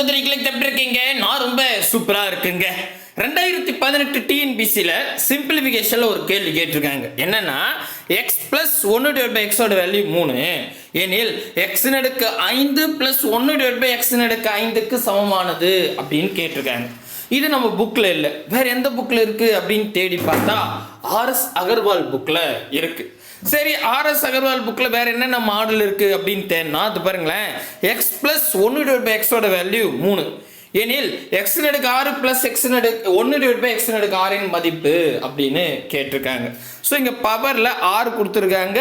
சகோதரிகளுக்கு எப்படி இருக்கீங்க? நான் ரொம்ப சூப்பரா இருக்குங்க. 2018 டிஎன்பிசியில் சிம்பிளிஃபிகேஷனில் ஒரு கேள்வி கேட்டிருக்காங்க. என்னன்னா எக்ஸ் பிளஸ் 1/x வேல்யூ 3 எனில் எக்ஸின் அடுக்கு 5 பிளஸ் 1/xின் அடுக்கு 5க்கு சமமானது அப்படின்னு கேட்டிருக்காங்க. இது நம்ம புக்கில் இல்லை, வேற எந்த புக்கில் இருக்கு அப்படின்னு தேடி பார்த்தா ஆர்எஸ் அகர்வால் புக்கில் இருக்கு. சரி, ஆர்எஸ் அகர்வால் புக்கில் வேற என்னென்ன மாடல் இருக்கு அப்படின்னு தேடினா அது பாருங்களேன். எக்ஸ் பிளஸ் 1/x வேல்யூ 3 எனில் எக்ஸின் அடுக்கு 6 பிளஸ் எக்ஸின் அடுக்கு 1/xின் அடுக்கு 6 மதிப்பு அப்படின்னு கேட்டிருக்காங்க. ஸோ இங்கே பவரில் 6 கொடுத்துருக்காங்க.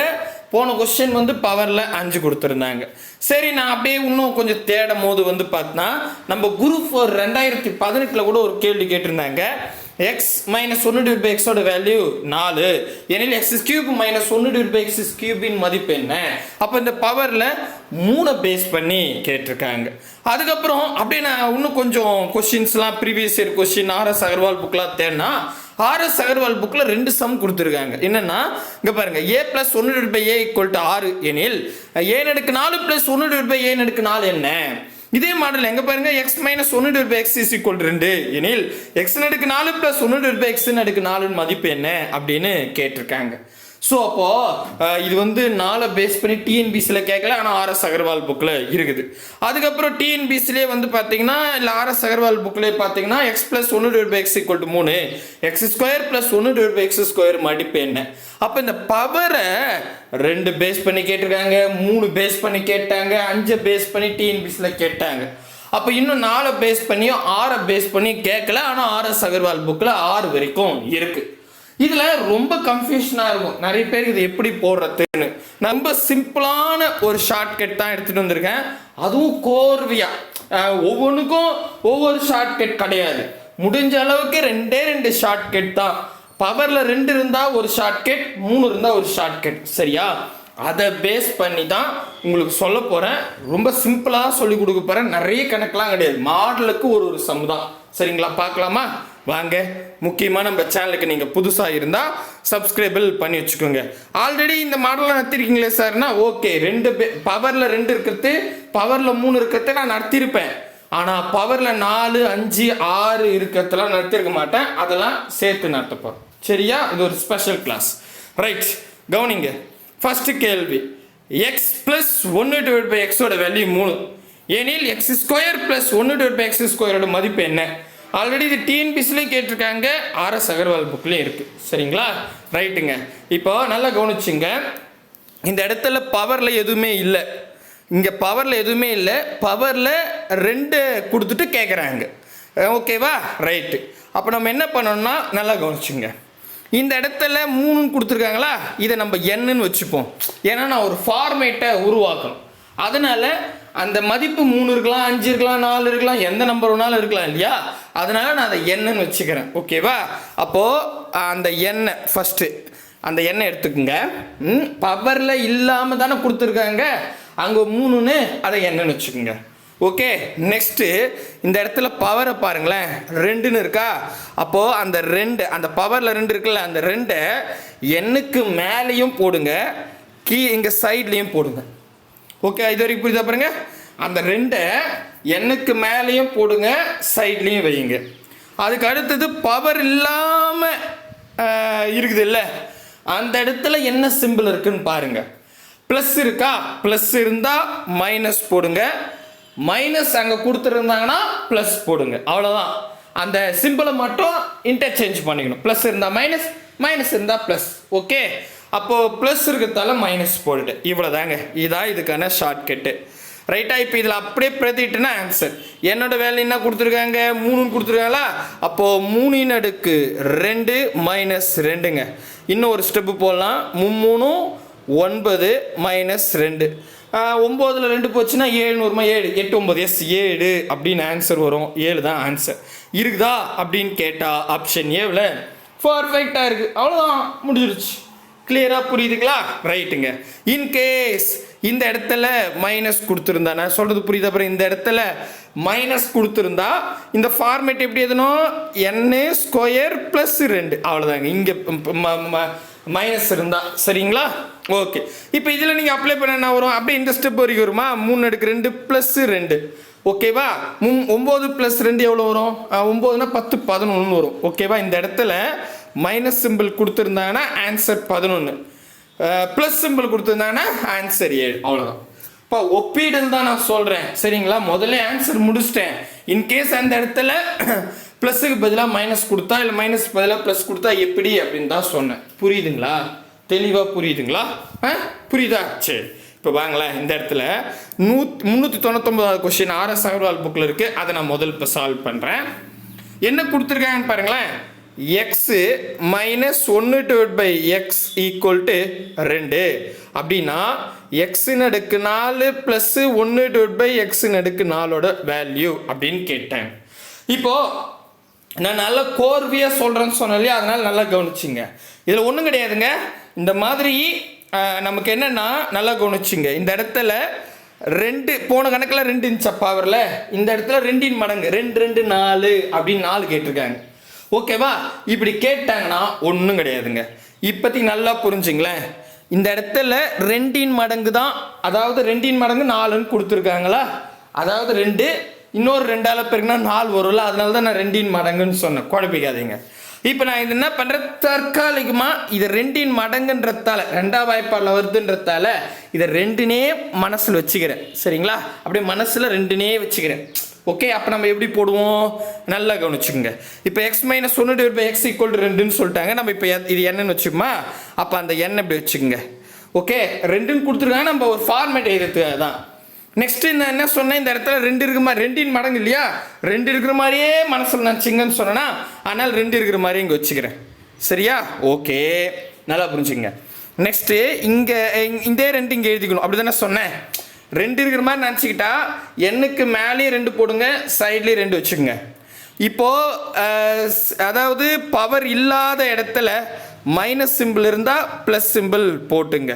போன கொஸ்டின் வந்து பவரில் 5 கொடுத்துருந்தாங்க. சரி, நான் அப்படியே இன்னும் கொஞ்சம் தேடும் போது வந்து பார்த்தா நம்ம குரூப் 2018 கூட ஒரு கேள்வி கேட்டிருந்தாங்க. எக்ஸ் மைனஸ் 1/x வேல்யூ 4 எனில் எக்ஸ் கியூப் மைனஸ் 1/x கியூபின் மதிப்பு என்ன? அப்போ இந்த பவரில் 3 பேஸ் பண்ணி கேட்டிருக்காங்க. அதுக்கப்புறம் அப்படியே நான் இன்னும் கொஞ்சம் கொஸ்டின்ஸ்லாம் previous year question RS Agarwal புக்லாம் தேடினா ஆர்எஸ் அகர்வால் புக்கில் 2 சம் கொடுத்துருக்காங்க. என்னன்னா இங்கே பாருங்க, a பிளஸ் 1/a = 6 எனில் a அடுக்கு 4 பிளஸ் 1/a அடுக்கு 4 என்ன? இதே மாடல் எங்க பாருங்க, x மைனஸ் 1/x = 2 எனில் x அடுக்கு 4 பிளஸ் 1/xின் அடுக்கு 4 மதிப்பு என்ன அப்படின்னு கேட்டிருக்காங்க. ஸோ அப்போ இது வந்து 4 பேஸ் பண்ணி டிஎன்பிசியில் கேட்கல, ஆனால் ஆர்எஸ் அகர்வால் புக்கில் இருக்குது. அதுக்கப்புறம் டிஎன்பிசிலே வந்து பார்த்தீங்கன்னா இல்லை ஆர்எஸ் அகர்வால் புக்கிலே பார்த்தீங்கன்னா X plus 1/x = 3 x² plus 1/x² மதிப்பு என்ன? அப்போ இந்த பவரை 2 பேஸ் பண்ணி கேட்டிருக்காங்க, 3 பேஸ் பண்ணி கேட்டாங்க, 5 பேஸ் பண்ணி டிஎன்பிசியில் கேட்டாங்க. அப்போ இன்னும் 4 பேஸ் பண்ணியும் 6 பேஸ் பண்ணி கேட்கல, ஆனால் ஆர்எஸ் அகர்வால் புக்கில் 6 வரைக்கும் இருக்கு. இதில் ரொம்ப கன்ஃபியூஷனாக இருக்கும் நிறைய பேருக்கு இது எப்படி போடுறதுன்னு. ரொம்ப சிம்பிளான ஒரு ஷார்ட்கட் தான் எடுத்துகிட்டு வந்திருக்கேன், அதுவும் கோர்வையாக. ஒவ்வொன்றுக்கும் ஒவ்வொரு ஷார்ட்கட் கிடையாது, முடிஞ்ச அளவுக்கு 2 ஷார்ட்கட் தான். பவரில் 2 இருந்தால் ஒரு ஷார்ட்கட், 3 இருந்தால் ஒரு ஷார்ட்கட். சரியா? அதை பேஸ் பண்ணி தான் உங்களுக்கு சொல்ல போகிறேன். ரொம்ப சிம்பிளாக சொல்லி கொடுக்க போகிறேன். நிறைய கணக்கெலாம் கிடையாது, மாடலுக்கு ஒரு சம் தான். சரிங்களா? பார்க்கலாமா? வாங்க. முக்கியமாக நம்ம சேனலுக்கு நீங்கள் புதுசாக இருந்தால் சப்ஸ்கிரைபிள் பண்ணி வச்சுக்கோங்க. ஆல்ரெடி இந்த மாடலாம் நடத்திருக்கீங்களே சார்னா ஓகே. பவரில் 2 இருக்கிறது, பவரில் 3 இருக்கிறத நான் நடத்தியிருப்பேன். ஆனால் பவரில் 4, 5, 6 இருக்கிறதெல்லாம் நடத்திருக்க மாட்டேன். அதெல்லாம் சேர்த்து நடத்தப்போம். சரியா? இது ஒரு ஸ்பெஷல் கிளாஸ். ரைட், கவனிங்க. ஃபர்ஸ்ட் கேள்வி, எக்ஸ் பிளஸ் 1/x வேல்யூ 3 எனில் x² பிளஸ் 1/x² மதிப்பு என்ன? ஆல்ரெடி இது டிஎன்பிசிலையும் கேட்டிருக்காங்க, ஆர்எஸ் அகர்வால் புக்லேயும் இருக்கு. சரிங்களா? ரைட்டுங்க. இப்போ நல்லா கவனிச்சுங்க. இந்த இடத்துல பவரில் எதுவுமே இல்லை, இங்கே பவரில் எதுவுமே இல்லை, பவரில் 2 கொடுத்துட்டு கேட்குறாங்க. ஓகேவா? ரைட்டு. அப்போ நம்ம என்ன பண்ணோம்னா நல்லா கவனிச்சுங்க. இந்த இடத்துல 3 கொடுத்துருக்காங்களா, இதை நம்ம என்னன்னு வச்சுப்போம். ஏன்னா நான் ஒரு ஃபார்மேட்டை உருவாக்கணும். அதனால அந்த மதிப்பு 3 இருக்கலாம், 5 இருக்கலாம், 4 இருக்கலாம், எந்த நம்பர் வேணாலும் இருக்கலாம் இல்லையா? அதனால நான் அதை என்னன்னு வச்சுக்கிறேன். ஓகேவா? அப்போது அந்த எண்ணை ஃபஸ்ட்டு அந்த எண்ணெய் எடுத்துக்கோங்க. பவரில் இல்லாமல் தானே கொடுத்துருக்காங்க, அங்கே 3ன்னு அதை என்னன்னு வச்சுக்கோங்க. ஓகே. நெக்ஸ்ட்டு இந்த இடத்துல பவரை பாருங்களேன், 2ன்னு இருக்கா? அப்போது அந்த 2 அந்த பவரில் 2 இருக்குல்ல, அந்த 2 எண்ணுக்கு மேலேயும் போடுங்க, இங்கே சைட்லேயும் போடுங்க. ஓகே, இது வரைக்கும் புரியுதா? பாருங்க, அந்த 2 எண்ணுக்கு மேலேயும் போடுங்க, சைட்லேயும் வையுங்க. அதுக்கு அடுத்தது பவர் இல்லாமல் இருக்குது இல்லை, அந்த இடத்துல என்ன சிம்பிள் இருக்குன்னு பாருங்க. ப்ளஸ் இருக்கா? ப்ளஸ் இருந்தால் மைனஸ் போடுங்க, மைனஸ் அங்கே கொடுத்துருந்தாங்கன்னா ப்ளஸ் போடுங்க. அவ்வளோதான். அந்த சிம்பிளை மட்டும் இன்டர்சேஞ்ச் பண்ணிக்கணும். ப்ளஸ் இருந்தால் மைனஸ், மைனஸ் இருந்தால் ப்ளஸ். ஓகே. அப்போது ப்ளஸ் இருக்கிறதால மைனஸ் போட்டுட்டு இவ்வளோதாங்க. இதான் இதுக்கான ஷார்ட்கட்டு. ரைட்டா? இப்போ இதில் அப்படியே பிரதிட்டுனா ஆன்சர். என்னோட வேலை என்ன கொடுத்துருக்காங்க? 3 கொடுத்துருக்காங்களா? அப்போது 3/2 மைனஸ் 2ங்க. இன்னும் ஒரு ஸ்டெப்பு போடலாம். 3 9 மைனஸ் 2. 9ல் 2 போச்சுன்னா 7 வருமா? 7 8 9 எஸ் 7 அப்படின்னு ஆன்சர் வரும். 7 தான் ஆன்சர். இருக்குதா அப்படின்னு கேட்டால் ஆப்ஷன் ஏவில் பர்ஃபெக்டாக இருக்குது. அவ்வளோதான், முடிஞ்சிருச்சு. கிளியராக புரியுதுங்களா? ரைட்டுங்க. இன்கேஸ் இந்த இடத்துல மைனஸ் கொடுத்துருந்தா, நான் சொல்கிறது புரியுது. அப்புறம் இந்த இடத்துல மைனஸ் கொடுத்துருந்தா இந்த ஃபார்மேட் எப்படி எதுனும் n² + 2 அவ்வளோதாங்க. இங்கே மைனஸ் இருந்தால். சரிங்களா? ஓகே. இப்போ இதில் நீங்கள் அப்ளை பண்ண என்ன வரும்? அப்படியே இந்த ஸ்டெப் வரைக்கும் வருமா? 3/2 + 2 ஓகேவா 9 + 2 எவ்வளோ வரும் 9னா 10 11 வரும் ஓகேவா இந்த இடத்துல மைனஸ் சிம்பிள் கொடுத்துருந்தாங்கன்னா ஆன்சர் 11 ப்ளஸ் சிம்பிள் கொடுத்துருந்தாங்கன்னா ஆன்சர் 7 அவ்வளோதான் இப்போ ஒப்பீடுன்னு தான் நான் சொல்கிறேன் சரிங்களா முதல்ல ஆன்சர் முடிச்சிட்டேன் இன்கேஸ் அந்த இடத்துல ப்ளஸுக்கு பதிலாக மைனஸ் கொடுத்தா இல்லை மைனஸ் பதிலாக ப்ளஸ் கொடுத்தா எப்படி அப்படின்னு தான் சொன்னேன் புரியுதுங்களா தெளிவாக புரியுதுங்களா புரியுதா சரி இப்போ வாங்களேன் இந்த இடத்துல 399வது கொஸ்டின் RS அகர்வால் புக்கில் இருக்குது அதை நான் முதல்ல இப்போ சால்வ் பண்ணுறேன் என்ன கொடுத்துருக்காங்கன்னு பாருங்களேன் எக்ஸு -1/x = 2 அப்படின்னா எக்ஸின் அடுக்கு 4 ப்ளஸ் 1/x அடுக்கு 4 வேல்யூ அப்படின்னு கேட்டேன் இப்போது நான் நல்லா கோர்வையாக சொல்கிறேன்னு சொன்னேன் இல்லையா அதனால் நல்லா கவனிச்சிங்க இதில் ஒன்றும் கிடையாதுங்க இந்த மாதிரி நமக்கு என்னென்னா நல்லா கவனிச்சிங்க இந்த இடத்துல 2 போன கணக்கில் 2 இருந்துச்சா பவரில் இந்த இடத்துல 2 மடங்கு 2 2 4 அப்படின்னு 4 கேட்டிருக்காங்க ஓகேவா இப்படி கேட்டாங்கன்னா ஒன்றும் கிடையாதுங்க இப்போதைக்கு நல்லா புரிஞ்சுங்களேன் இந்த இடத்துல 2 மடங்கு தான் அதாவது 2 மடங்கு 4ன்னு கொடுத்துருக்காங்களா அதாவது 2 இன்னொரு 2ஆல் பெருக்குனா 4 வரும்ல அதனால தான் நான் 2 மடங்குன்னு சொன்னேன் குழப்பிக்காதீங்க இப்போ நான் இது என்ன பண்ணுறேன் தற்காலிகமாக இதை 2 மடங்குன்றதால 2ஆம் வாய்ப்பாடில் வருதுன்றதால இதை 2னே மனசில் வச்சுக்கிறேன் சரிங்களா அப்படியே மனசில் 2னே வச்சுக்கிறேன் ஓகே அப்போ நம்ம எப்படி போடுவோம் நல்லா கவனிச்சுக்கோங்க இப்போ x - 1/x = 2ன்னு சொல்லிட்டாங்க நம்ம இப்போ இது என்னன்னு வச்சுக்கோமா அப்போ அந்த எண்ணெய் இப்படி வச்சுக்கோங்க ஓகே 2ன்னு கொடுத்துருக்காங்க நம்ம ஒரு ஃபார்மேட் எழுதுறதுக்காக தான் நெக்ஸ்ட் நான் என்ன சொன்னேன் இந்த இடத்துல 2 இருக்கிற மாதிரி 2 மடங்கு இல்லையா 2 இருக்கிற மாதிரியே மனசில் நினச்சிங்கன்னு சொன்னேன்னா ஆனால் 2 இருக்கிற மாதிரி இங்கே வச்சுக்கிறேன் சரியா ஓகே நல்லா புரிஞ்சுங்க நெக்ஸ்ட்டு இங்கே இந்த 2 இங்கே எழுதிக்கணும் அப்படி தானே சொன்னேன் 2 இருக்கிற மாதிரி நினச்சிக்கிட்டா எண்ணுக்கு மேலேயும் 2 போடுங்க சைட்லேயும் 2 வச்சுக்கோங்க இப்போது அதாவது பவர் இல்லாத இடத்துல மைனஸ் சிம்பிள் இருந்தால் ப்ளஸ் சிம்பிள் போட்டுங்க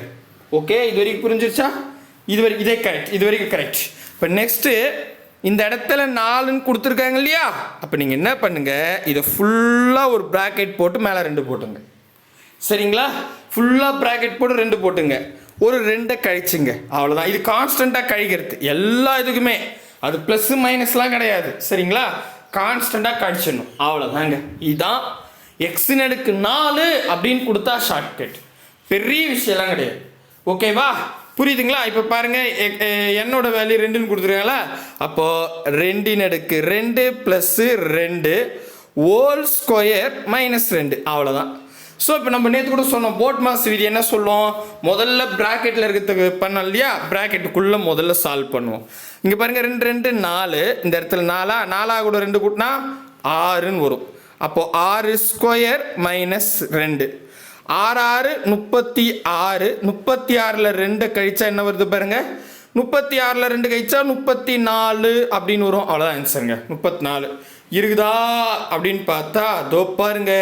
ஓகே இது வரைக்கும் புரிஞ்சிருச்சா இது வரைக்கும் இதே கரெக்ட் இது வரைக்கும் கரெக்ட் இப்போ நெக்ஸ்ட்டு இந்த இடத்துல 4ன்னு கொடுத்துருக்காங்க இல்லையா அப்போ நீங்கள் என்ன பண்ணுங்கள் இதை ஃபுல்லாக ஒரு ப்ராக்கெட் போட்டு மேலே 2 போட்டுங்க சரிங்களா ஃபுல்லாக ப்ராக்கெட் போட்டு 2 போட்டுங்க ஒரு 2 கழிச்சுங்க அவ்வளோதான் இது கான்ஸ்டண்ட்டாக கழிக்கிறது எல்லா இதுக்குமே அது ப்ளஸ் மைனஸ்லாம் கிடையாது சரிங்களா கான்ஸ்டண்ட்டாக கழிச்சிடணும் அவ்வளோதாங்க இதுதான் எக்ஸின் அடுக்கு 4 அப்படின்னு கொடுத்தா ஷார்ட்கட் பெரிய விஷயம்லாம் கிடையாது ஓகேவா புரியுதுங்களா இப்போ பாருங்கள் என்னோட வேல்யூ 2ன்னு கொடுத்துருக்காங்களா அப்போது 2 அடுக்கு 2 + 2 ஹோல் ஸ்கொயர் -2 அவ்வளோதான் ஸோ இப்போ நம்ம நேற்று கூட சொன்னோம் போட் மாஸ் விதி என்ன சொல்லுவோம் முதல்ல ப்ராக்கெட்டில் இருக்கிறதுக்கு பண்ணோம் இல்லையா ப்ராக்கெட்டுக்குள்ளே முதல்ல சால்வ் பண்ணுவோம் இங்கே பாருங்கள் 2 2 4 இந்த இடத்துல 4 கூட 2 கூட்டினா 6ன்னு வரும் அப்போது 6 ஸ்கொயர் -2 6 6 36 36ல் 2 கழிச்சா என்ன வருது பாருங்க 36ல் 2 கழிச்சா 34 அப்படின்னு வரும் அவ்வளோதான் ஆன்சருங்க 34 இருக்குதா அப்படின்னு பார்த்தா தோ பாருங்க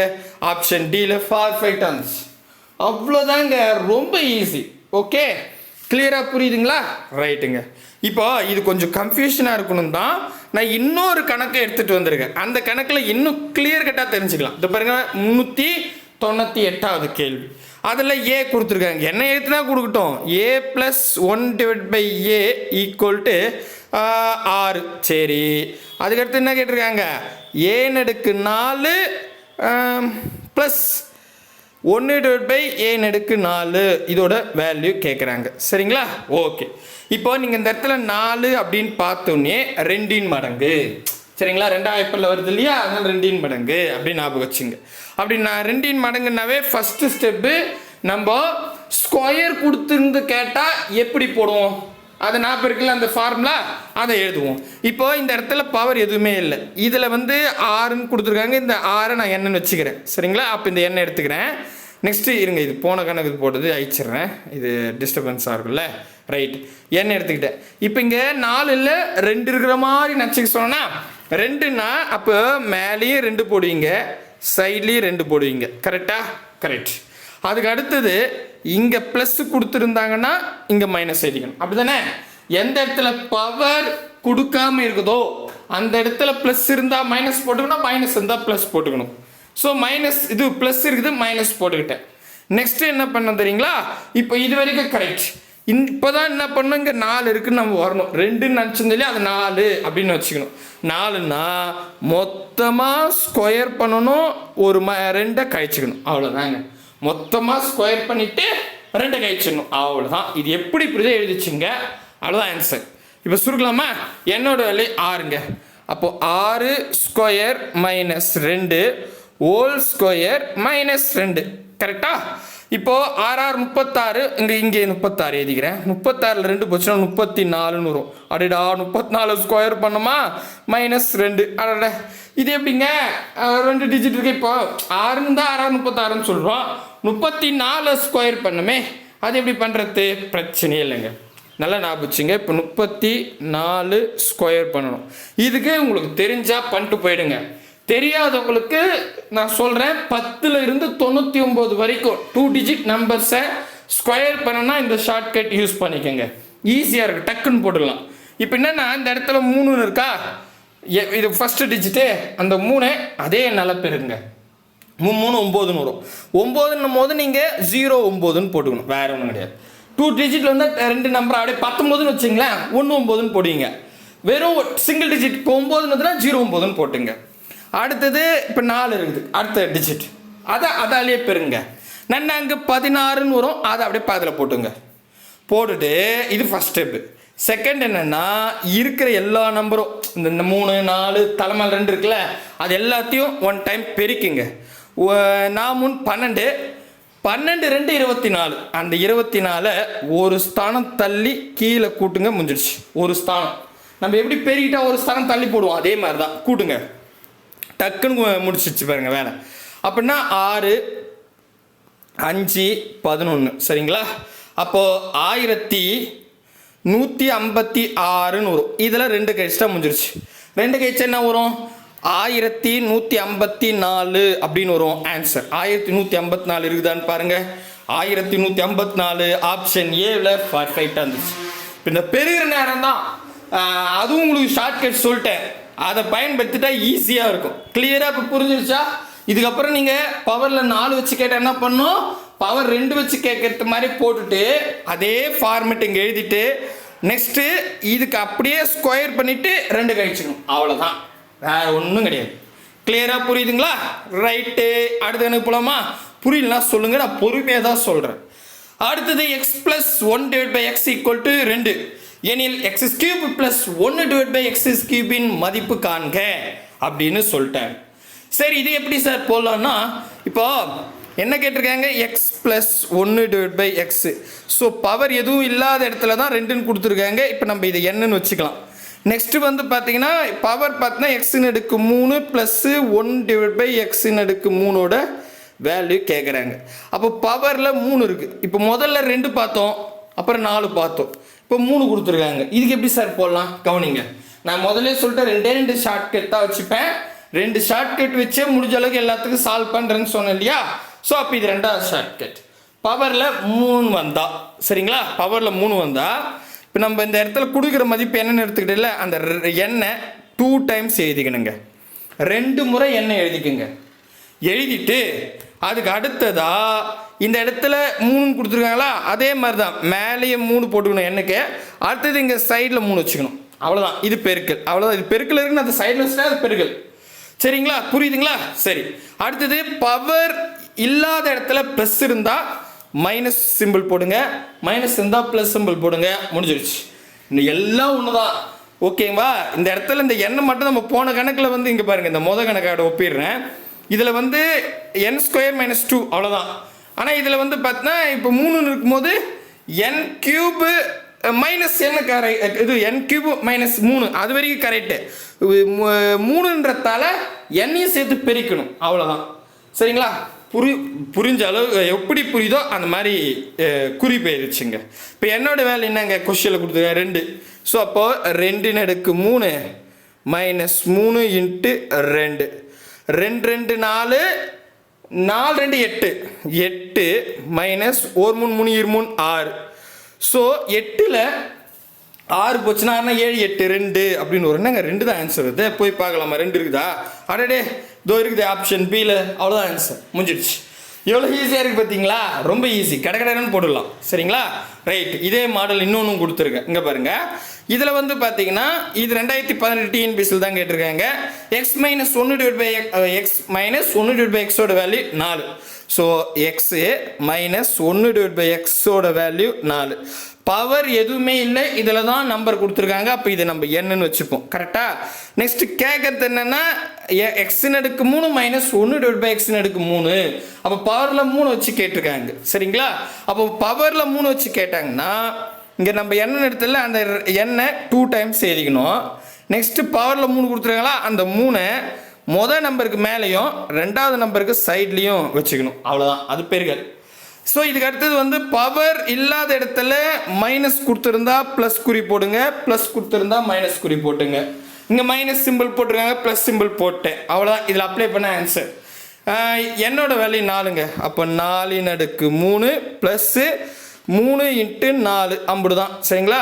ஆப்ஷன் டியில் 5 டர்ன்ஸ் அவ்வளோதாங்க ரொம்ப ஈஸி ஓகே கிளியராக புரியுதுங்களா ரைட்டுங்க இப்போ இது கொஞ்சம் கன்ஃபியூஷனாக இருக்கணும் தான் நான் இன்னொரு கணக்கை எடுத்துகிட்டு வந்திருக்கேன் அந்த கணக்கில் இன்னும் கிளியர் கட்டாக தெரிஞ்சுக்கலாம் இது பாருங்க 398வது கேள்வி அதில் ஏ கொடுத்துருக்காங்க என்ன எழுத்துனா கொடுக்கட்டும் a + 1/a = 6 சரி அதுக்கடுத்து என்ன கேட்டிருக்காங்க a/4 ப்ளஸ் 1/a/4 இதோட வேல்யூ கேட்குறாங்க சரிங்களா ஓகே இப்போ நீங்கள் இந்த இடத்துல 4 அப்படின்னு பார்த்தோன்னே 2 மடங்கு சரிங்களா 2ஆம் வாய்ப்பாடில் வருது இல்லையா அதனால் 2 மடங்கு அப்படின்னு ஞாபகம் வச்சுங்க அப்படி நான் 2 மடங்குனாவே ஃபஸ்ட்டு ஸ்டெப்பு நம்ம ஸ்கொயர் கொடுத்துருந்து கேட்டால் எப்படி போடுவோம் அதை ஞாபகம் இருக்குல்ல அந்த ஃபார்முலா அதை எழுதுவோம் இப்போ இந்த இடத்துல பவர் எதுவுமே இல்லை இதில் 6ன்னு கொடுத்துருக்காங்க இந்த 6 நான் என்னன்னு வச்சுக்கிறேன் சரிங்களா அப்போ இந்த எண்ணெய் எடுத்துக்கிறேன் நெக்ஸ்ட்டு இருங்க இது போன கணக்கு போட்டது அழிச்சிடுறேன் இது டிஸ்டர்பன்ஸாக இருக்குல்ல ரைட் எண்ணெய் எடுத்துக்கிட்டேன் இப்போ இங்கே 4ல் 2 இருக்கிற மாதிரி நினச்சிக்க சொன்னோன்னா 2ன்னா அப்போ மேலேயும் 2 போடுவீங்க சைட்லேயும் 2 போடுவீங்க கரெக்டாக கரெக்ட் அதுக்கு அடுத்தது இங்கே ப்ளஸ் கொடுத்துருந்தாங்கன்னா இங்கே மைனஸ் எழுதிக்கணும் அப்படி தானே எந்த இடத்துல பவர் கொடுக்காம இருக்குதோ அந்த இடத்துல ப்ளஸ் இருந்தால் மைனஸ் போட்டுக்கணும் மைனஸ் இருந்தால் ப்ளஸ் போட்டுக்கணும் ஸோ மைனஸ் இது ப்ளஸ் இருக்குது மைனஸ் போட்டுக்கிட்டேன் நெக்ஸ்ட்டு என்ன பண்ண தெரியுங்களா இப்போ இது வரைக்கும் கரெக்ட் இப்போ தான் என்ன பண்ணணும், இங்கே 4 இருக்குன்னு நம்ம வரணும். 2ன்னு நினச்சிருந்தாலே அது 4 அப்படின்னு வச்சுக்கணும். 4ன்னா மொத்தமாக ஸ்கொயர் பண்ணணும், ஒரு 2 கழிச்சுக்கணும், அவ்வளோதாங்க. மொத்தமாக ஸ்கொயர் பண்ணிவிட்டு 2 கழிச்சிடணும், அவ்வளோதான். இது எப்படி இப்படிதான் எழுதிச்சுங்க, அவ்வளோதான் ஆன்சர். இப்போ சுருக்கலாமா? என்னோட வேலை 6ங்க. அப்போது 6 square minus 2 whole square minus 2, கரெக்டா? இப்போது 6 36, இங்கே 36 எழுதிக்கிறேன். 36ல் 2 போச்சுன்னா 34ன்னு வரும். அடடா 34 ஸ்கொயர் பண்ணுமா மைனஸ் 2. அடட இது எப்படிங்க 2 டிஜிட் இருக்கு. இப்போ 6 தான் 6 36ன்னு சொல்கிறோம். 34 ஸ்கொயர் பண்ணுமே, அது எப்படி பண்ணுறது? பிரச்சனையே இல்லைங்க, நல்லா ஞாபகம் வச்சுங்க. இப்போ 34 ஸ்கொயர் பண்ணணும். இதுக்கு உங்களுக்கு தெரிஞ்சால் பண்ணிட்டு போயிடுங்க. தெரியாதவங்களுக்கு நான் சொல்கிறேன், 10ல் இருந்து 99 வரைக்கும் 2 டிஜிட் நம்பர்ஸை ஸ்கொயர் பண்ணனா இந்த ஷார்ட்கட் யூஸ் பண்ணிக்கோங்க. ஈஸியாக இருக்குது, டக்குன்னு போட்டுடலாம். இப்போ என்னென்னா இந்த இடத்துல 3 இருக்கா, இது ஃபஸ்ட்டு டிஜிட்டு, அந்த 3 அதே நல்ல பேருங்க. 3 9ன்னு வரும். 9ன்னும் போது நீங்கள் 0 9ன்னு போட்டுக்கணும், வேறு ஒன்றும் கிடையாது. 2 டிஜிட்டில் வந்து 2 நம்பர் அப்படியே 19ன்னு வச்சுங்களேன், 1 9ன்னு போடுவீங்க. வெறும் சிங்கிள் டிஜிட் இப்போ 9ன்னு 0 9ன்னு போட்டுங்க. அடுத்தது இப்போ 4 இருக்குது, அடுத்த டிஜிட் அதாலேயே பெருங்க. நான் அங்கே 16ன்னு வரும், அதை அப்படியே பாதியில் போட்டுங்க. போட்டுட்டு இது ஃபஸ்ட் ஸ்டெப்பு. செகண்ட் என்னென்னா இருக்கிற எல்லா நம்பரும் இந்த 3 4 தலைமையில் 2 இருக்குல்ல, அது எல்லாத்தையும் 1 டைம் பெருக்கிங்க. 4 3 12 2 24. அந்த 24 ஒரு ஸ்தானம் தள்ளி கீழே கூட்டுங்க, முடிஞ்சிடுச்சு. ஒரு ஸ்தானம் நம்ம எப்படி பெருக்கிட்டா ஒரு ஸ்தானம் தள்ளி போடுவோம், அதே மாதிரி தான் கூட்டுங்க, டக்குன்னு முடிச்சிச்சு பாருங்க வேலை. அப்படின்னா 6 5 11, சரிங்களா? அப்போது 1156ன்னு வரும். இதில் 2 கழிச்சிட்டா முடிஞ்சிருச்சு. 2 கழிச்சா என்ன வரும்? 1154 அப்படின்னு வரும் ஆன்சர். 1154 இருக்குதான்னு பாருங்க. 1154 ஆப்ஷன் ஏவில் பர்ஃபெக்டாக இருந்துச்சு. இப்போ இந்த பெருகிற நேரம் தான், அதுவும் உங்களுக்கு ஷார்ட்கட் சொல்லிட்டேன், அதை பயன்படுத்திட்டா ஈஸியாக இருக்கும். கிளியராக இப்போ புரிஞ்சிருச்சா? இதுக்கப்புறம் நீங்கள் பவரில் 4 வச்சு கேட்டால் என்ன பண்ணும், பவர் 2 வச்சு கேட்கறது மாதிரி போட்டுட்டு அதே ஃபார்மெட் இங்கே எழுதிட்டு நெக்ஸ்ட்டு இதுக்கு அப்படியே ஸ்கொயர் பண்ணிவிட்டு 2 கழிச்சுக்கணும், அவ்வளோதான், வேறு ஒன்றும் கிடையாது. கிளியராக புரியுதுங்களா? ரைட்டு. அடுத்து எனக்கு போகலாமா? புரியலனா சொல்லுங்கள், நான் பொறுமையாக தான் சொல்கிறேன். அடுத்தது எக்ஸ் ப்ளஸ் 1/x = 2 எனில் x³ + 1/x³ மதிப்பு காண்க அப்படின்னு சொல்லிட்டேன். சரி, இது எப்படி சார் போடலான்னா, இப்போ என்ன கேட்டிருக்காங்க, X plus 1/x. So power எதுவும் இல்லாத இடத்துல தான் 2ன்னு கொடுத்துருக்காங்க. இப்போ நம்ம இதை என்னன்னு வச்சுக்கலாம். நெக்ஸ்ட்டு வந்து பார்த்தீங்கன்னா பவர் பார்த்தீங்கன்னா x³ ப்ளஸ் 1/x³ வேல்யூ கேட்குறாங்க. அப்போ பவரில் 3 இருக்குது. இப்போ முதல்ல 2 பார்த்தோம், அப்புறம் 4 பார்த்தோம், இப்போ 3 கொடுத்துருக்காங்க. இதுக்கு எப்படி சார் போடலாம் கவனிங்க. நான் முதல்ல சொல்லிட்டேன், 2 ஷார்ட்கட் தான் வச்சுப்பேன். 2 ஷார்ட்கட் வச்சே முடிஞ்ச அளவுக்கு எல்லாத்துக்கும் சால்வ் பண்ணுறேன்னு சொன்னேன் இல்லையா? ஸோ அப்போ இது 2வது ஷார்ட்கட். பவரில் 3 வந்தா, சரிங்களா? பவரில் 3 வந்தா இப்போ நம்ம இந்த இடத்துல கொடுக்குற மதிப்பு என்னென்னு எடுத்துக்கிட்டல, அந்த எண்ணை 2 டைம்ஸ் எழுதிக்கணுங்க. 2 முறை எண்ணெய் எழுதிக்குங்க. எழுதிட்டு அதுக்கு அடுத்ததா இந்த இடத்துல 3 கொடுத்துருக்காங்களா, அதே மாதிரி தான் மேலேயே 3 போட்டுக்கணும் எண்ணுக்கு. அடுத்தது இங்கே சைடில் 3 வச்சுக்கணும், அவ்வளோதான். இது பெருக்கல், அவ்வளோதான். இது பெருக்கல் இருக்குன்னு அந்த சைடில் வச்சுட்டா அது பெருக்கல், சரிங்களா? புரியுதுங்களா? சரி. அடுத்தது பவர் இல்லாத இடத்துல ப்ளஸ் இருந்தால் மைனஸ் சிம்பிள் போடுங்க, மைனஸ் இருந்தால் ப்ளஸ் சிம்பிள் போடுங்க, முடிஞ்சிருச்சு. இன்னும் எல்லாம் ஒன்று தான், ஓகேவா? இந்த இடத்துல இந்த எண்ணை மட்டும் நம்ம போன கணக்கில் வந்து இங்கே பாருங்கள், இந்த கணக்கோட ஒப்பிடுறேன். இதில் வந்து n² - 2 அவ்வளோதான். ஆனால் இதில் வந்து பார்த்தீங்கன்னா இப்போ 3 இருக்கும்போது n³ மைனஸ் என்ன இது n³ - 3 அது வரைக்கும் கரெக்டு. 3ன்றதால எண்ணையும் சேர்த்து பெருக்கணும், அவ்வளோதான். சரிங்களா? புரிஞ்ச அளவு எப்படி புரியுதோ அந்த மாதிரி குறிப்பெயர்ச்சுங்க. இப்போ என்னோட வேலை என்னங்க, கொஸ்டினில் கொடுத்துருக்கேன் 2. ஸோ அப்போது 2/3 மைனஸ் 3 × 2, 2 2 4, 4 2 8, 8 மைனஸ் 1 3 3 2 6. ஸோ 8ல் 6 போச்சுன்னா 7 8 2 அப்படின்னு வரும். என்னங்க 2 தான் ஆன்சர் வருது, போய் பார்க்கலாமா 2 இருக்குதா? அடடே இதோ இருக்குது ஆப்ஷன் பியில், அவ்வளோதான் ஆன்சர், முடிஞ்சிடுச்சு. எவ்வளோ ஈஸியாக இருக்குது பார்த்தீங்களா? ரொம்ப ஈஸி, கடகடன்னு போடலாம். சரிங்களா? ரைட். இதே மாடல் இன்னொன்று கொடுத்துருக்கேன், இங்கே பாருங்கள். இதில் வந்து பார்த்தீங்கன்னா இது 2018 டிஎன்பிஎஸ்சியில் தான் கேட்டிருக்காங்க. எக்ஸ் மைனஸ் 1 / எக்ஸோட வேல்யூ 4. ஸோ எக்ஸு மைனஸ் 1 / எக்ஸோட வேல்யூ 4. பவர் எதுவுமே இல்லை, இதில் தான் நம்பர் கொடுத்துருக்காங்க. அப்போ இதை நம்ம என்னன்னு வச்சுப்போம். கரெக்டாக? நெக்ஸ்ட் கேட்கறது என்னென்னா எக்ஸின் அடுக்கு 3 மைனஸ் 1 / எக்ஸின் அடுக்கு 3. அப்போ பவரில் 3 வச்சு கேட்டிருக்காங்க. சரிங்களா? அப்போ பவரில் 3 வச்சு கேட்டாங்கன்னா இங்கே நம்ம எண்ணெய் எடுத்துல அந்த எண்ணெய் 2 டைம்ஸ் எழுதிக்கணும். நெக்ஸ்ட்டு பவரில் 3 கொடுத்துருக்காங்களா, அந்த 3 மொதல் நம்பருக்கு மேலேயும் ரெண்டாவது நம்பருக்கு சைட்லேயும் வச்சுக்கணும். அவ்வளோதான், அது பெருகல். ஸோ இதுக்கு அடுத்தது வந்து பவர் இல்லாத இடத்துல மைனஸ் கொடுத்துருந்தா ப்ளஸ் குறி போடுங்க, ப்ளஸ் கொடுத்துருந்தா மைனஸ் குறி போட்டுங்க. இங்கே மைனஸ் சிம்பிள் போட்டிருக்காங்க, ப்ளஸ் சிம்பிள் போட்டேன். அவ்வளோதான், இதில் அப்ளை பண்ண ஆன்சர். என்னோட வேல்யூ 4ங்க. அப்போ 4/3 ப்ளஸ்ஸு 3 × 4 அம்புடு தான். சரிங்களா?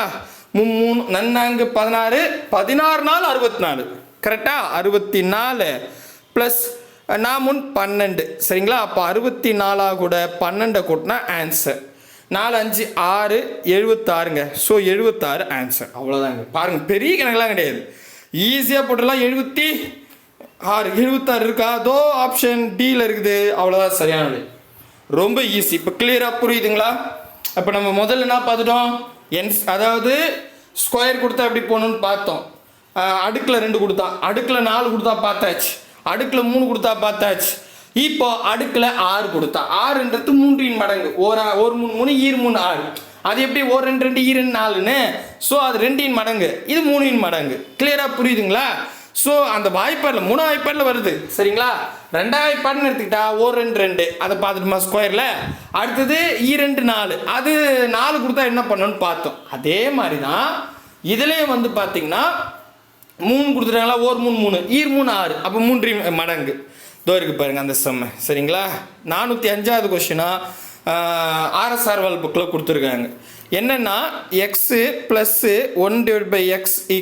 3 நன்னாங்க 16, 16 4 64. கரெக்டாக? 64 ப்ளஸ் 4 12. சரிங்களா? அப்போ 64 கூட 12 கூட்டினா ஆன்சர். 4 5 6 76ங்க. So 76 answer. அவ்வளோதாங்க. பாருங்கள், பெரிய கணக்கெலாம் கிடையாது, ஈஸியாக போட்டுடலாம். 76 இருக்கா? அதோ ஆப்ஷன் டியில் இருக்குது. அவ்வளோதான் சரியானது. ரொம்ப ஈஸி. இப்போ கிளியராக புரியுதுங்களா? அப்போ நம்ம முதல்ல என்ன பார்த்துட்டோம்? அதாவது ஸ்கொயர் கொடுத்தா எப்படி போகணுன்னு பார்த்தோம். அடுக்கில் 2 கொடுத்தா, அடுக்கில் 4 கொடுத்தா பார்த்தாச்சு, அடுக்கில் 3 கொடுத்தா பார்த்தாச்சு. இப்போ அடுக்கில் 6 கொடுத்தா, 6ன்றது 3 மடங்கு. ஒரு 3 3 ஈர் 3 6. அது எப்படி 1 2 2 ஈர் 4ன்னு? ஸோ அது 2 மடங்கு, இது 3 மடங்கு. கிளியராக புரியுதுங்களா? ஸோ அந்த வாய்ப்பாடில் 3 வாய்ப்பாடில் வருது. சரிங்களா? 2 வாய்ப்பாடுன்னு எடுத்துக்கிட்டா 1 2 2 அதை பார்த்துட்டுமா ஸ்கொயரில். அடுத்தது ஈர் 2 4, அது 4 கொடுத்தா என்ன பண்ணணும்னு பார்த்தோம். அதே மாதிரி தான் இதுலேயும் வந்து பார்த்தீங்கன்னா 3 கொடுத்துட்டாங்களா, 1 3 3 ஈர் 3 6, அப்போ 3 மடங்கு. இதோ இருக்கு பாருங்கள் அந்த செம்ம. சரிங்களா? 405வது கொஸ்டினா ஆர்எஸ்ஆர்வால் புக்கில் கொடுத்துருக்காங்க. என்னென்னா எக்ஸு ப்ளஸ்ஸு 1 / எக்ஸ் =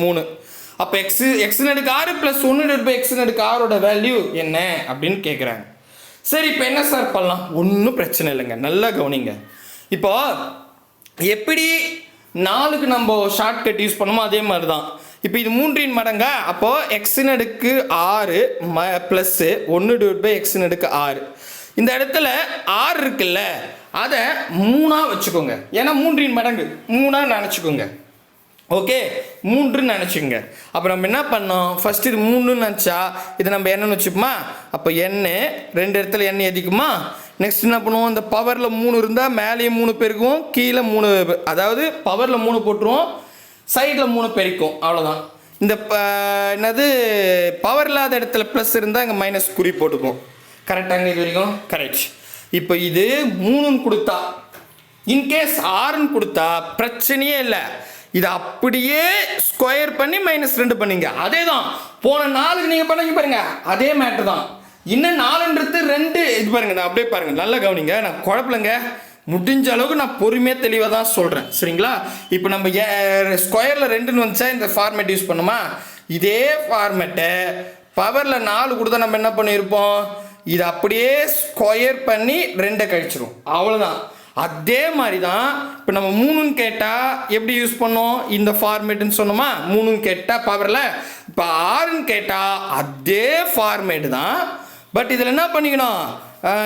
3. அப்போ எக்ஸின் அடுக்கு 6 ப்ளஸ் 1 / எக்ஸின் அடுக்கு 6ஓட வேல்யூ என்ன அப்படின்னு கேட்குறாங்க. சரி, இப்போ என்ன சார் பண்ணலாம்? ஒன்றும் பிரச்சனை இல்லைங்க, நல்லா கவனிங்க. இப்போ எப்படி 4க்கு நம்ம ஷார்ட்கட் யூஸ் பண்ணோமோ அதே மாதிரி தான். இப்போ இது 3 மடங்கா, அப்போது எக்ஸின் அடுக்கு 6 ப்ளஸ்ஸு 1 / எக்ஸின் அடுக்கு 6. இந்த இடத்துல 6 இருக்குல்ல, அதை 3ஆக வச்சுக்கோங்க. ஏன்னா 3 மடங்கு 3ஆக நினச்சிக்கோங்க. ஓகே, 3ன்னு நினச்சிக்கோங்க. அப்போ நம்ம என்ன பண்ணோம்? ஃபஸ்ட்டு இது 3ன்னு நினச்சா இதை நம்ம என்னன்னு வச்சுப்போமா? அப்போ எண்ணெய் 2 இடத்துல எண்ணெய் எதிக்குமா? நெக்ஸ்ட் என்ன பண்ணுவோம்? இந்த பவரில் 3 இருந்தால் மேலேயும் 3 பெருக்கும், கீழே 3, அதாவது பவரில் 3 போட்டுருவோம், சைடில் 3 பெருக்கும். அவ்வளோதான். இந்த என்னது பவர் இல்லாத இடத்துல ப்ளஸ் இருந்தால் இங்கே மைனஸ் குறி போட்டுப்போம். கரெக்டாங்க? இது வரைக்கும் கரெக்ட். இப்போ இது 3ன்னு கொடுத்தா, இன்கேஸ் 6ன்னு கொடுத்தா பிரச்சனையே இல்லை. இதை அப்படியே ஸ்கொயர் பண்ணி -2 பண்ணிங்க. அதே தான் போன 4க்கு நீங்கள் பண்ணி பாருங்க, அதே மேட்ரு தான். இன்னும் 4ன்றது 2. இது பாருங்க, நான் அப்படியே பாருங்க, நல்லா கவனிங்க, நான் குழப்பலங்க. முடிஞ்ச அளவுக்கு நான் பொறுமையாக தெளிவாக தான் சொல்கிறேன். சரிங்களா? இப்போ நம்ம ஸ்கொயரில் 2ன்னு வந்துச்சா இந்த ஃபார்மேட் யூஸ் பண்ணுமா? இதே ஃபார்மேட்டை பவரில் 4 கொடுத்தா நம்ம என்ன பண்ணியிருப்போம்? இதை அப்படியே ஸ்கொயர் பண்ணி 2 கழிச்சிரும். அவ்வளோதான். அதே மாதிரி தான் இப்போ நம்ம 3ன்னு கேட்டால் எப்படி யூஸ் பண்ணோம்? இந்த ஃபார்மேட்டுன்னு சொன்னோமா? 3ன்னு கேட்டால் பவரில். இப்போ 6ன்னு கேட்டால் அதே ஃபார்மேட்டு தான், பட் இதில் என்ன பண்ணிக்கணும்?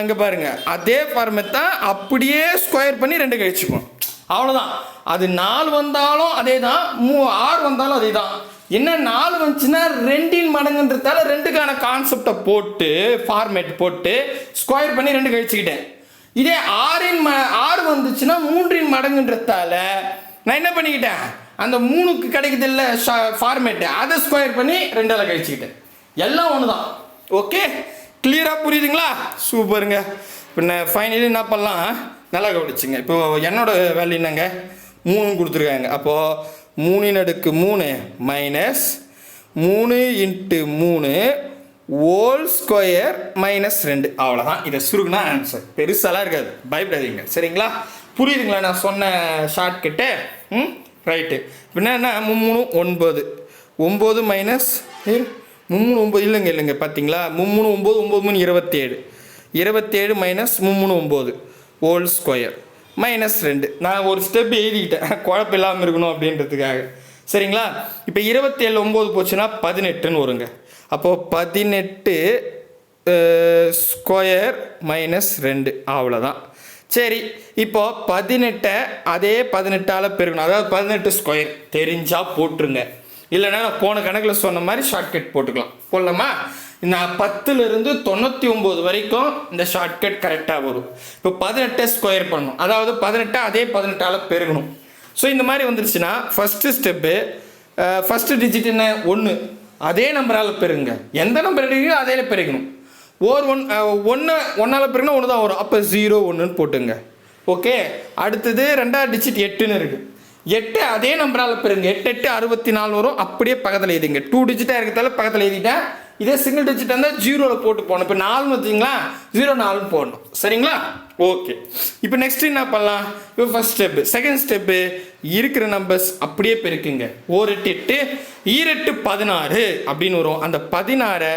இங்கே பாருங்கள், அதே ஃபார்மேட் தான், அப்படியே ஸ்கொயர் பண்ணி 2 கழிச்சுக்கணும். அவ்வளோதான். அது 4 வந்தாலும் அதே தான், 6 வந்தாலும் அதே தான். என்ன 4 வந்துச்சுன்னா 2 மடங்குன்றதால 2க்கான கான்செப்டை போட்டு ஃபார்மேட் போட்டு ஸ்கொயர் பண்ணி 2 கழிச்சுக்கிட்டேன். இதே 6 வந்துச்சுன்னா 3 மடங்குன்றதால நான் என்ன பண்ணிக்கிட்டேன்? அந்த 3க்கு கிடைக்குது இல்லை ஃபார்மேட்டு, அதை ஸ்கொயர் பண்ணி 2ஆல் கழிச்சுக்கிட்டேன். எல்லாம் ஒன்று தான். ஓகே, கிளியராக புரியுதுங்களா? சூப்பருங்க. இப்போ நான் ஃபைனலி என்ன பண்ணலாம்? நல்லா கவனிச்சுங்க. இப்போது என்னோட வேல்யூ என்னங்க? 3 கொடுத்துருக்காங்க. அப்போது 3/3 மைனஸ் 3 × 3 ஹோல் ஸ்கொயர் -2. அவ்வளோதான். இதை சுருக்குனா ஆன்சர். பெருசாலாம் இருக்காது, பயப்படாதீங்க. சரிங்களா? புரியுதுங்களா நான் சொன்ன ஷார்ட்கட்டு? ரைட்டு. இப்போ என்னன்னா 3 9 9 மைனஸ் 3 9 இல்லைங்க பார்த்தீங்களா? 3 9 9 3 27. 27 மைனஸ் 3 9 ஹோல் ஸ்கொயர் மைனஸ் 2. நான் ஒரு ஸ்டெப் எழுதிக்கிட்டேன் குழப்பம் இல்லாமல் இருக்கணும் அப்படின்றதுக்காக. சரிங்களா? இப்போ 27 9 போச்சுன்னா 18ன்னு வருங்க. அப்போது 18 ஸ்கொயர் மைனஸ் 2 அவ்வளோதான். சரி, இப்போ 18 அதே 18ஆல் பெருக்கணும். அதாவது 18 ஸ்கொயர் தெரிஞ்சால் போட்டுருங்க, இல்லைன்னா நான் போன கணக்கில் சொன்ன மாதிரி ஷார்ட்கட் போட்டுக்கலாம். போடலாமா? நான் 10லிருந்து 99 வரைக்கும் இந்த ஷார்ட்கட் கரெக்டாக வரும். இப்போ 18 ஸ்கொயர் பண்ணணும், அதாவது 18 அதே 18ஆல் பெருகணும். ஸோ இந்த மாதிரி வந்துருச்சுன்னா ஃபஸ்ட்டு ஸ்டெப்பு, ஃபஸ்ட்டு டிஜிட் என்ன 1, அதே நம்பரால் பெருங்க. எந்த நம்பர் எடுக்கிறீங்களோ அதே பெருகணும். ஒன்றால் பெருகுனா 1 தான் வரும். அப்போ 0 1ன்னு போட்டுங்க. ஓகே, அடுத்தது ரெண்டாவது டிஜிட் 8ன்னு இருக்குது. 8 அதே நம்பரால் பெருங்க. 8 8 64 வரும். அப்படியே பக்கத்தில் எழுதிங்க. 2 டிஜிட்டாக இருக்கிறதால பக்கத்தில் எழுதிட்டேன். இதே சிங்கிள் டிஜிட் இருந்தால் 0ல் போட்டு போகணும். இப்போ 4ன்னு வச்சிங்களா, 0 4ன்னு போடணும். சரிங்களா? ஓகே, இப்போ நெக்ஸ்ட் என்ன பண்ணலாம்? இப்போ ஃபர்ஸ்ட் ஸ்டெப்பு. செகண்ட் ஸ்டெப்பு, இருக்கிற நம்பர்ஸ் அப்படியே பெருக்குங்க. 1 8 8 16 அப்படின்னு வரும். அந்த 16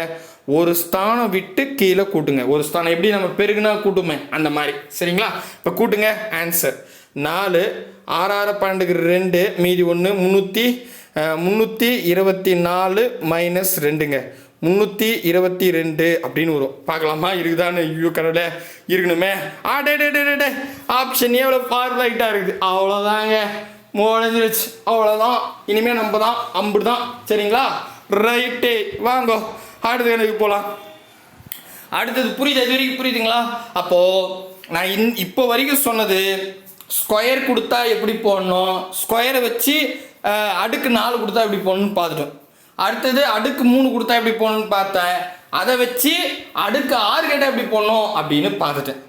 ஒரு ஸ்தானம் விட்டு கீழே கூட்டுங்க. ஒரு ஸ்தானம் எப்படி நம்ம பெருகுனா கூட்டுமே அந்த மாதிரி. சரிங்களா? இப்போ கூட்டுங்க. ஆன்சர் 4 6 6 12 2 மீதி 1 324 மைனஸ் 2ங்க 322 அப்படின்னு வரும். பார்க்கலாமா இருக்குதான்னு? ஐயோ கடவுளே, இருக்கணுமே. டே ஆப்ஷன் எவ்வளோ பார்வைட்டாக இருக்குது. அவ்வளோதாங்க, முடிஞ்சிருச்சு. அவ்வளோதான், இனிமேல் நம்ம தான் அம்பு தான். சரிங்களா? ரைட்டு, வாங்கோ அடுத்த எனக்கு போகலாம். அடுத்தது புரியுது? இது வரைக்கும் புரியுதுங்களா? அப்போது நான் இப்போ வரைக்கும் சொன்னது ஸ்கொயர் கொடுத்தா எப்படி போடணும், ஸ்கொயரை வச்சு அடுக்கு 4 கொடுத்தா எப்படி போடணும்னு பார்த்துட்டோம். அடுத்தது அடுக்கு 3 கொடுத்தா எப்படி போடணும்னு பார்த்தேன். அதை வச்சு அடுக்கு 6 கேட்டால் எப்படி போடணும் அப்படின்னு பார்த்துட்டேன்.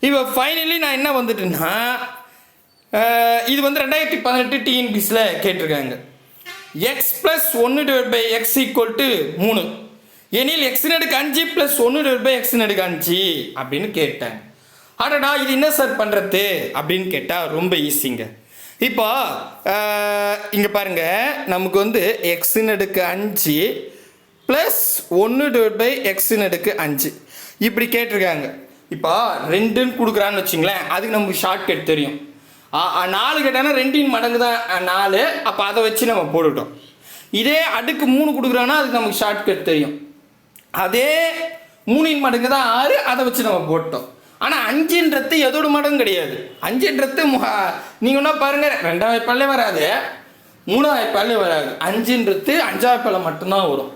இப்போ ஃபைனலி நான் என்ன வந்துட்டேன்னா, இது வந்து 2018 டிஎன்பிசியில் கேட்டிருக்காங்க. எக்ஸ் ப்ளஸ் 1/x = 3 எனில் எக்ஸின் அடுக்கு 5 + 1/x அடுக்கு 5 அப்படின்னு கேட்டேன். அடடா, இது என்ன சார் பண்ணுறது அப்படின்னு கேட்டால் ரொம்ப ஈஸிங்க. இப்போ இங்கே பாருங்கள், நமக்கு வந்து எக்ஸின் அடுக்கு 5 + 1/x அடுக்கு 5 இப்படி கேட்டிருக்காங்க. இப்போ 2ன்னு கொடுக்குறான்னு வச்சுங்களேன், அதுக்கு நமக்கு ஷார்ட்கட் தெரியும். 4 கேட்டாங்கன்னா 2 மடங்கு தான் 4, அப்போ அதை வச்சு நம்ம போட்டுட்டோம். இதே அடுக்கு 3 கொடுக்குறான்னா அதுக்கு நமக்கு ஷார்ட்கட் தெரியும். அதே 3 மடங்கு தான் 6, அதை வச்சு நம்ம போட்டோம். ஆனால் 5ன்றது எதோட மடங்கு கிடையாது. 5ன்றது நீங்கள் ஒன்றா பாருங்கள், 2ஆம் வாய்ப்பாலே வராது, 3ஆம் வாய்ப்பாலே வராது. 5ன்றது 5ஆம் வாய்ப்பால மட்டும்தான் வரும்.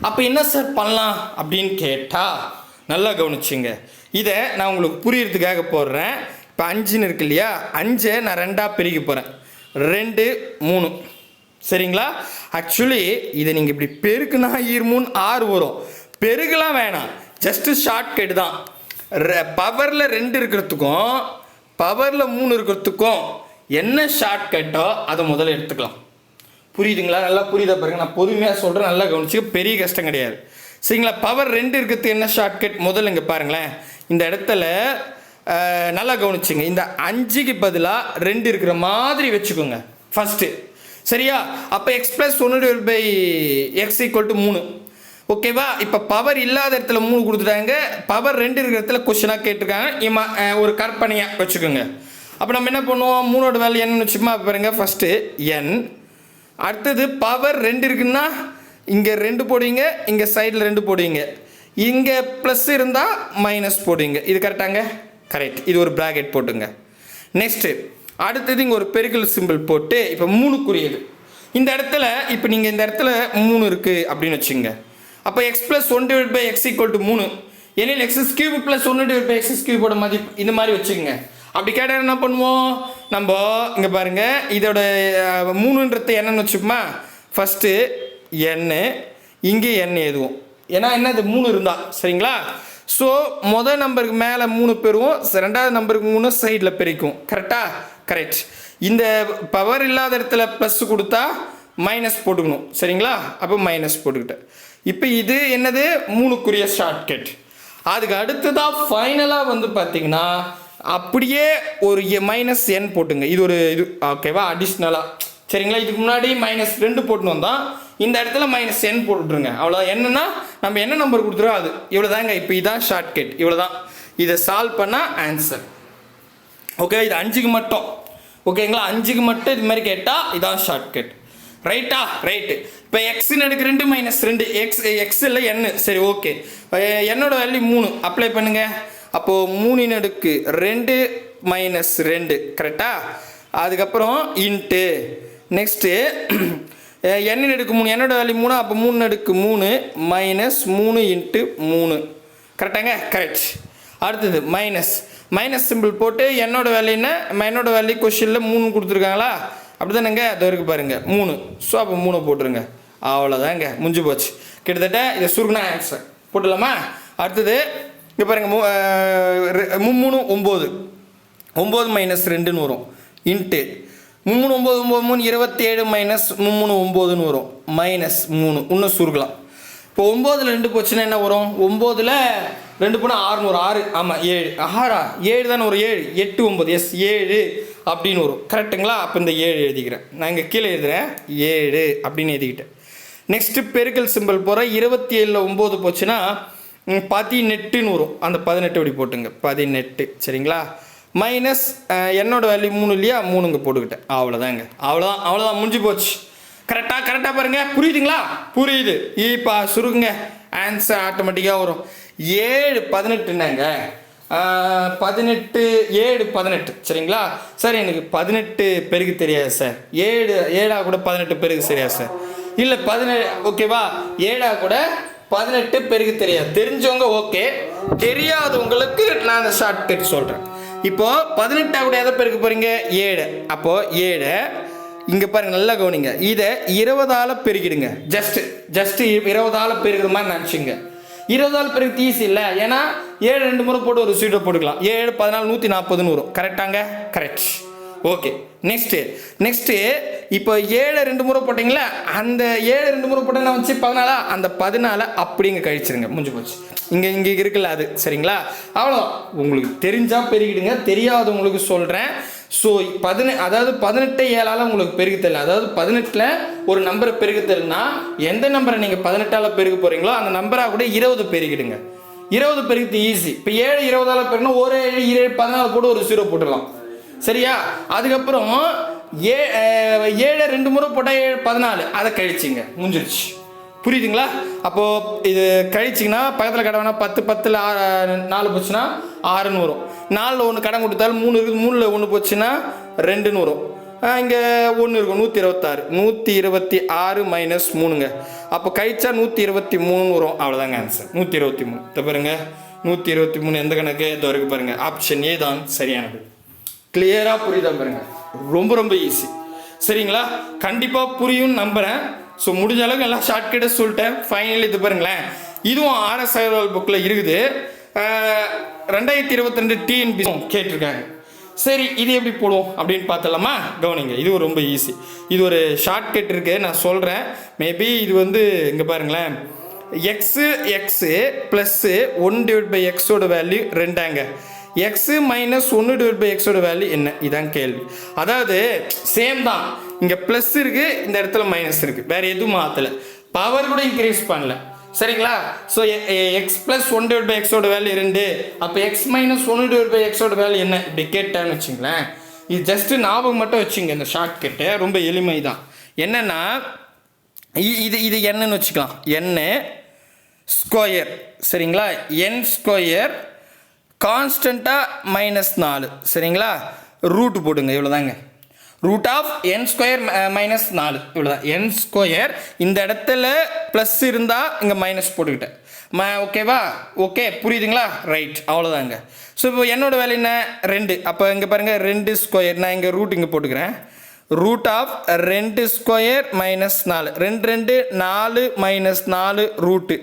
அப்போ என்ன சார் பண்ணலாம் அப்படின்னு கேட்டால் நல்லா கவனிச்சுங்க. இதை நான் உங்களுக்கு புரியறதுக்காக போடுறேன். இப்போ 5ன்னு இருக்கு இல்லையா, 5 நான் 2ஆக பிரிக்க போகிறேன். 2 3. சரிங்களா? ஆக்சுவலி இதை நீங்கள் இப்படி பெருக்குனா 3 6 வரும். பெருகலாம் வேணாம், ஜஸ்ட்டு ஷார்ட்கட் தான். பவரில் 2 இருக்கிறதுக்கும் பவரில் 3 இருக்கிறதுக்கும் என்ன ஷார்ட்கட்டோ அதை முதல்ல எடுத்துக்கலாம். புரியுதுங்களா? நல்லா புரியுதா பாருங்க, நான் பொறுமையாக சொல்கிறேன், நல்லா கவனிச்சுக்க, பெரிய கஷ்டம் கிடையாது. சரிங்களா? பவர் 2 இருக்கிறதுக்கு என்ன ஷார்ட்கட் முதல்ல இங்கே பாருங்களேன். இந்த இடத்துல நல்லா கவனிச்சுங்க. இந்த 5க்கு பதிலாக 2 இருக்கிற மாதிரி வச்சுக்கோங்க ஃபஸ்ட்டு. சரியா? அப்போ x + 1/x = 3. ஓகேவா? இப்போ பவர் இல்லாத இடத்துல 3 கொடுத்துட்டாங்க, பவர் 2 இருக்கிற இடத்துல கொஸ்டினாக கேட்டிருக்காங்க. ஒரு கற்பனையாக வச்சுக்கோங்க. அப்போ நம்ம என்ன பண்ணுவோம், 3ஓட வேல்யூ என்னன்னு வச்சுமா பாருங்க. ஃபஸ்ட்டு n, அடுத்தது பவர் 2 இருக்குன்னா இங்கே 2 போடுவீங்க, இங்கே சைடில் 2 போடுவீங்க, இங்கே ப்ளஸ் இருந்தால் மைனஸ் போடுவீங்க. இது கரெக்டாங்க? கரெக்ட். இது ஒரு ப்ராக்கெட் போட்டுங்க. நெக்ஸ்ட்டு அடுத்தது இங்கே ஒரு பெருக்கல் சிம்பிள் போட்டு இப்போ 3க்குரியது இந்த இடத்துல, இப்போ நீங்கள் இந்த இடத்துல 3 இருக்குது அப்படின்னு வச்சுங்க. அப்போ x + 1/x = 3 எனில் x³ + 1/x³ மதிப்பு இந்த மாதிரி வச்சுக்கோங்க. அப்படி கேட்டால் என்ன பண்ணுவோம், நம்ம இங்கே பாருங்கள், இதோட 3ன்றது என்னன்னு வச்சுப்போமா. ஃபஸ்ட்டு n, இங்கே n எதுவும், ஏன்னா என்ன இது 3 இருந்தால். சரிங்களா? ஸோ முதல் நம்பருக்கு மேலே 3 பெறுவோம், 2வது நம்பருக்கு 3 சைடில் பெருக்கும். கரெக்டாக? கரெக்ட். இந்த பவர் இல்லாத இடத்துல ப்ளஸ் கொடுத்தா மைனஸ் போட்டுக்கணும். சரிங்களா? அப்போ மைனஸ் போட்டுக்கிட்டேன். இப்போ இது என்னது, 3க்குரிய ஷார்ட்கட். அதுக்கு அடுத்ததாக ஃபைனலாக வந்து பார்த்தீங்கன்னா அப்படியே ஒரு -n போட்டுங்க. இது ஒரு இது ஓகேவா, அடிஷ்னலாக. சரிங்களா? இதுக்கு முன்னாடி -2 போட்டுன்னு வந்தால் இந்த இடத்துல -n போட்டுட்ருங்க. அவ்வளோ. என்னன்னா நம்ம என்ன நம்பர் கொடுத்துருவோம் அது இவ்வளோ தாங்க. இப்போ இதான் ஷார்ட்கட், இவ்வளோ தான். இதை சால்வ் பண்ணால் ஆன்சர். ஓகே, இது 5க்கு மட்டும். ஓகேங்களா, 5க்கு மட்டும் இது மாதிரி கேட்டால் இதான் ஷார்ட்கட். ரைட்டா? ரைட்டு. இப்போ எக்ஸின் அடுக்கு 2 மைனஸ் 2 எக்ஸ் இல்லை என்னு. சரி, ஓகே. என்னோட வேல்யூ 3 அப்ளை பண்ணுங்க. அப்போது 3 அடுக்கு 2 மைனஸ் 2 கரெக்டா? அதுக்கப்புறம் இன்ட்டு நெக்ஸ்ட்டு எண்ணின் அடுக்கு 3, என்னோட வேல்யூ 3, அப்போ 3 அடுக்கு 3 மைனஸ் 3 இன்ட்டு 3 கரெக்டாங்க? கரெக்ட். அடுத்தது மைனஸ் சிம்பிள் போட்டு என்னோட வேல்யூ என்ன, என்னோட வேல்யூ கொஷினில் 3 கொடுத்துருக்காங்களா? அப்படி தானேங்க? அது வரைக்கும் பாருங்கள் 3. ஸோ அப்போ 3 போட்டுருங்க. அவ்வளோதாங்க, முடிஞ்சு போச்சு. கிட்டத்தட்ட இதை சுருக்குனா ஆன்சர் போட்டுடலாமா? அடுத்தது இங்கே பாருங்கள் 3 9 9 மைனஸ் 2ன்னு வரும். இன்ட்டு 3 9 9 27 மைனஸ் 3 9ன்னு வரும். மைனஸ் 3 இன்னும் சுருக்கலாம். இப்போ 9ல் 2 போச்சுன்னா என்ன வரும்? 9ல் 2 போனால் 6 வரும். 6 ஆமாம் 7 6 7 தானே ஒரு 7 8 9 எஸ் 7 அப்படின்னு வரும். கரெக்டுங்களா? அப்போ இந்த 7 எழுதிக்கிறேன். நான் இங்கே கீழே எழுதுகிறேன் 7 அப்படின்னு எழுதிக்கிட்டேன். நெக்ஸ்ட்டு பெருக்கல் சிம்பிள் போகிறேன். 27ல் 9 போச்சுன்னா 18ன்னு வரும். அந்த 18 அப்படி போட்டுங்க 18. சரிங்களா? மைனஸ் என்னோட வேல்யூ 3 இல்லையா? 3 இங்கே போட்டுக்கிட்டேன். அவ்வளோதாங்க. அவ்வளோதான் முடிஞ்சு போச்சு. கரெக்டாக பாருங்கள். புரியுதுங்களா? புரியுது. இப்போ சுருக்குங்க, ஆன்சர் ஆட்டோமேட்டிக்காக வரும். 7 18னாங்க 18 7 18. சரிங்களா? சார் எனக்கு 18 பெருக்கு தெரியாது சார். 7 கூட 18 பெருக்கு சரியா சார்? இல்லை 17 ஓகேவா? 7 கூட 18 பெருக்கு தெரியாது. தெரிஞ்சவங்க ஓகே, தெரியாதவங்களுக்கு நான் அந்த ஷார்ட்கட் சொல்கிறேன். இப்போது 18 கூட எதை பெருக்க போகிறீங்க? 7. அப்போது 7 இங்கே பாருங்கள், நல்லா கவனிங்க. இதை 20ஆல் பெருக்கிடுங்க. ஜஸ்ட்டு 20ஆல் பெருக்கிற மாதிரி நினச்சிங்க. 20ஆல் பெருக்கு ஈஸி இல்லை, ஏன்னா 7 2 முறை போட்டு ஒரு சீட்டை போட்டுக்கலாம். 7 14 140ன்னு வரும். கரெக்டாங்க? கரெக்ட். ஓகே. நெக்ஸ்ட்டு இப்போ 7 2 முறை போட்டிங்களா? அந்த 7 2 முறை போட்டேன்னா வச்சு 14, அந்த 14 அப்படிங்க கழிச்சிருங்க. முடிஞ்சு போச்சு. இங்கே இருக்குல்ல அது. சரிங்களா? அவ்வளோ. உங்களுக்கு தெரிஞ்சால் பெருகிடுங்க, தெரியாதவங்களுக்கு சொல்கிறேன். ஸோ அதாவது 18 7ஆல் உங்களுக்கு பெருக்க தெரியல. அதாவது 18ல் ஒரு நம்பரை பெருக்க தெரியலனா எந்த நம்பரை நீங்கள் 18ஆல் பெருக்க போகிறீங்களோ அந்த நம்பராக கூட 20 பெருக்கிடுங்க. 20 பெருக்கிறது ஈஸி. இப்போ 7 20ஆல் பெருக்கணும். ஒரு 7 14 போட்டு ஒரு 0 போட்டுடலாம். சரியா? அதுக்கப்புறம் 7 2 முறை போட்டால் 7 14, அதை கழிச்சிங்க. முடிஞ்சிருச்சு. புரியுதுங்களா? அப்போது இது கழிச்சிங்கன்னா பக்கத்தில் கடை வேணால் 10 10ல் 4 போச்சுன்னா 6ன்னு வரும். 4ல் 1 கடன் கொடுத்தாலும் 3 இருக்குது. 3ல் 1 போச்சுன்னா 2ன்னு வரும். இங்கே 1 இருக்கும். 126 126 மைனஸ் 3ங்க. அப்போ கழிச்சா 123 வரும். அவ்வளோதாங்க ஆன்சர். 123. இதை பாருங்க, 123 எந்த கணக்கு? இது வரைக்கும் பாருங்கள். ஆப்ஷன் ஏ தான் சரியானது. கிளியராக புரியுதா பாருங்க? ரொம்ப ஈஸி. சரிங்களா? கண்டிப்பாக புரியும் நம்புகிறேன். ஸோ முடிஞ்ச அளவுக்கு எல்லாம் ஷார்ட்கட்டை சொல்லிட்டேன். ஃபைனல் இது பாருங்களேன், இதுவும் RS அகர்வால் புக்கில் இருக்குது. 2022 TNPSC கேட்டிருக்காங்க. சரி, இது எப்படி போடுவோம் அப்படின்னு பார்த்தலாமா? கவனிங்க, இது ரொம்ப ஈஸி. இது ஒரு ஷார்ட்கட் இருக்குது, நான் சொல்கிறேன். மேபி இது இங்கே பாருங்களேன், எக்ஸு ப்ளஸ்ஸு 1/xோட வேல்யூ 2ஆங்க. எக்ஸு மைனஸ் 1/xோட வேல்யூ என்ன? இதான் கேள்வி. அதாவது சேம் தான். இங்கே ப்ளஸ் இருக்குது, இந்த இடத்துல மைனஸ் இருக்குது. வேறு எதுவும் மாற்றலை. பவர் கூட இன்க்ரீஸ் பண்ணல. சரிங்களா? ஸோ எக்ஸ் ப்ளஸ் 1/xோட வேல்யூ 2. அப்போ எக்ஸ் மைனஸ் 1/xோட வேல்யூ என்ன? இப்படி கேட்டேன்னு வச்சுங்களேன். இது ஜஸ்ட்டு ஞாபகம் மட்டும் வச்சுங்க. இந்த ஷார்ட்கட்டு ரொம்ப எளிமை தான். என்னென்னா இது என்னன்னு வச்சுக்கலாம். n square. சரிங்களா? n ஸ்கொயர் கான்ஸ்டண்ட்டாக -4. சரிங்களா? ரூட்டு போடுங்க. இவ்வளோதாங்க. ரூட் ஆஃப் n ஸ்கொயர் -4 இவ்வளோதான். n ஸ்கொயர் இந்த இடத்துல ப்ளஸ் இருந்தால் இங்கே மைனஸ் போட்டுக்கிட்டேன். ஓகேவா? ஓகே, புரியுதுங்களா? ரைட், அவ்வளோதாங்க. ஸோ இப்போ என்னோட வேல்யூ என்ன? 2. அப்போ இங்கே பாருங்கள், 2 ஸ்கொயர். நான் இங்கே ரூட் இங்கே போட்டுக்கிறேன். Root of 2 square -4. 2 2 4 -4 ரூட்டு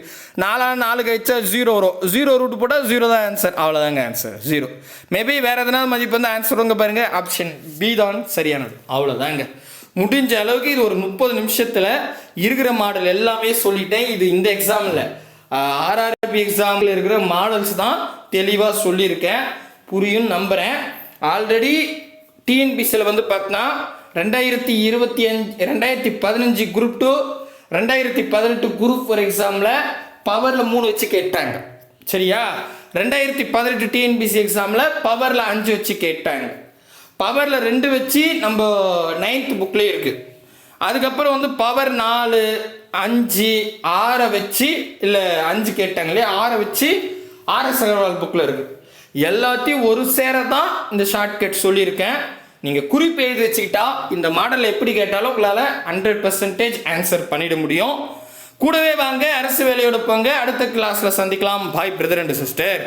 4 4 கழிச்சா 0 வரும். 0 ரூட்டு போட்டால் 0 தான் ஆன்சர். அவ்வளோதாங்க ஆன்சர் 0. மேபி வேறு எதனா மதிப்பு வந்து ஆன்சர் உங்க பாருங்கள். ஆப்ஷன் பி தான் சரியானது. அவ்வளோதாங்க. முடிஞ்ச அளவுக்கு இது ஒரு 30 நிமிஷத்தில் இருக்கிற மாடல் எல்லாமே சொல்லிட்டேன். இது இந்த எக்ஸாமில் RRB எக்ஸாமில் இருக்கிற மாடல்ஸ் தான் தெளிவாக சொல்லியிருக்கேன். புரியும் நம்புகிறேன். ஆல்ரெடி டிஎன்பிசியில் பார்த்தோன்னா 2015 குரூப் 2 2018 குரூப் 4 எக்ஸாமில் பவரில் 3 வச்சு கேட்டாங்க. சரியா? 2018 டிஎன்பிசி எக்ஸாமில் பவரில் 5 வச்சு கேட்டாங்க. பவரில் 2 வச்சு நம்ம 9th புக்லேயே இருக்குது. அதுக்கப்புறம் வந்து பவர் 4, 5, 6 வச்சு இல்லை 5 கேட்டாங்களே 6 வச்சு RS அகர்வால் புக்கில் இருக்குது. எல்லாத்தையும் ஒரு சேர தான் இந்த ஷார்ட்கட் சொல்லியிருக்கேன். நீங்கள் குறிப்பு எழுதி வச்சுக்கிட்டா இந்த மாடல் எப்படி கேட்டாலும் உங்களால் 100% ஆன்சர் பண்ணிட முடியும். கூடவே வாங்க, அரசு வேலையோட போங்க. அடுத்த கிளாஸில் சந்திக்கலாம். பாய் பிரதர் அண்ட் சிஸ்டர்.